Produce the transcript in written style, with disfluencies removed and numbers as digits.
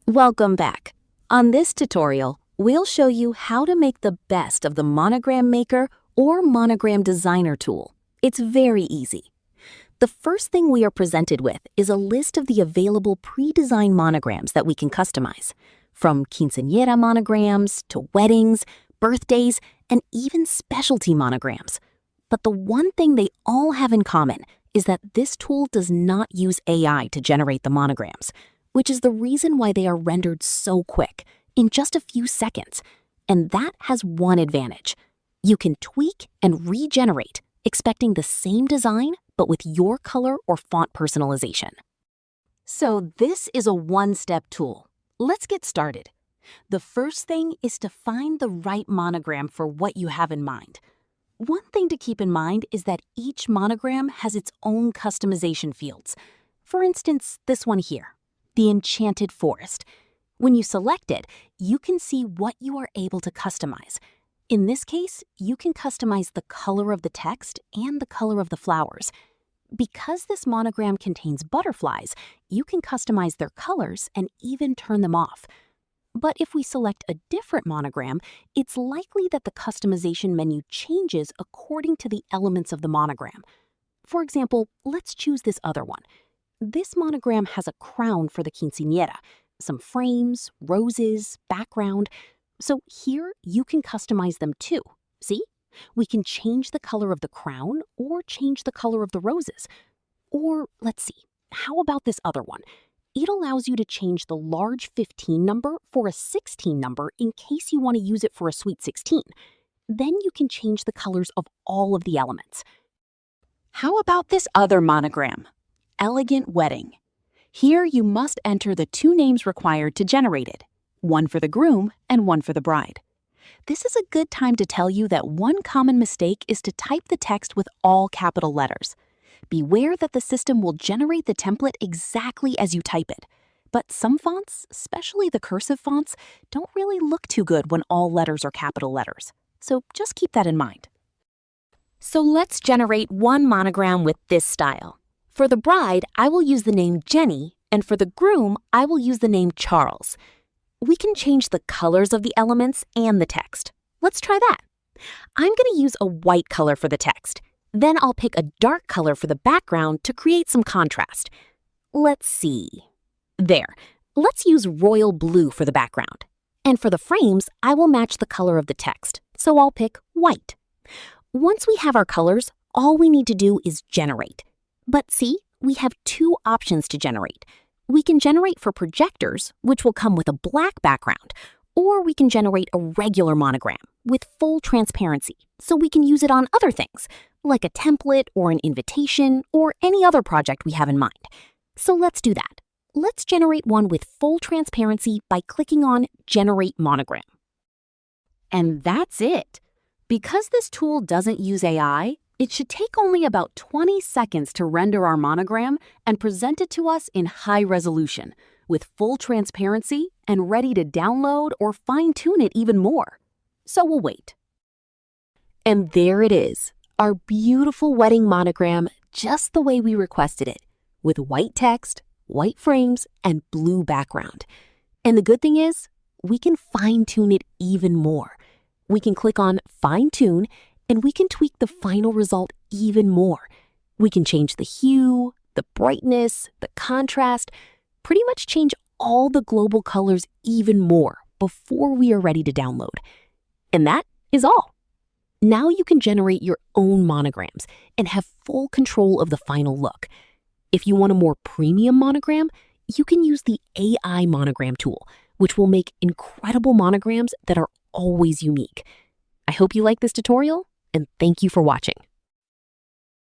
Welcome back. On this tutorial, we'll show you how to make the best of the Monogram Maker or Monogram Designer tool. It's very easy. The first thing we are presented with is a list of the available pre-designed monograms that we can customize, from quinceañera monograms to weddings, birthdays, and even specialty monograms. But the one thing they all have in common is that this tool does not use AI to generate the monograms, which is the reason why they are rendered so quick, in just a few seconds. And that has one advantage. You can tweak and regenerate, expecting the same design, but with your color or font personalization. So this is a one-step tool. Let's get started. The first thing is to find the right monogram for what you have in mind. One thing to keep in mind is that each monogram has its own customization fields. For instance, this one here, the Enchanted Forest. When you select it, you can see what you are able to customize. In this case, you can customize the color of the text and the color of the flowers. Because this monogram contains butterflies, you can customize their colors and even turn them off. But if we select a different monogram, it's likely that the customization menu changes according to the elements of the monogram. For example, let's choose this other one. This monogram has a crown for the quinceañera, some frames, roses, background. So here you can customize them too. See? We can change the color of the crown or change the color of the roses. Or let's see, how about this other one? It allows you to change the large 15 number for a 16 number in case you want to use it for a sweet 16. Then you can change the colors of all of the elements. How about this other monogram? Elegant Wedding. Here you must enter the two names required to generate it, one for the groom and one for the bride. This is a good time to tell you that one common mistake is to type the text with all capital letters. Beware that the system will generate the template exactly as you type it. But some fonts, especially the cursive fonts, don't really look too good when all letters are capital letters. So just keep that in mind. So let's generate one monogram with this style. For the bride, I will use the name Jenny, and for the groom, I will use the name Charles. We can change the colors of the elements and the text. Let's try that. I'm going to use a white color for the text. Then I'll pick a dark color for the background to create some contrast. Let's see. There. Let's use royal blue for the background. And for the frames, I will match the color of the text, so I'll pick white. Once we have our colors, all we need to do is generate. But see, we have two options to generate. We can generate for projectors, which will come with a black background, or we can generate a regular monogram with full transparency, so we can use it on other things, like a template or an invitation or any other project we have in mind. So let's do that. Let's generate one with full transparency by clicking on Generate Monogram. And that's it. Because this tool doesn't use AI, it should take only about 20 seconds to render our monogram and present it to us in high resolution, with full transparency and ready to download or fine-tune it even more. So we'll wait. And there it is, our beautiful wedding monogram, just the way we requested it, with white text, white frames, and blue background. And the good thing is, we can fine-tune it even more. We can click on Fine Tune, and we can tweak the final result even more. We can change the hue, the brightness, the contrast, pretty much change all the global colors even more before we are ready to download. And that is all. Now you can generate your own monograms and have full control of the final look. If you want a more premium monogram, you can use the AI Monogram tool, which will make incredible monograms that are always unique. I hope you like this tutorial, and thank you for watching.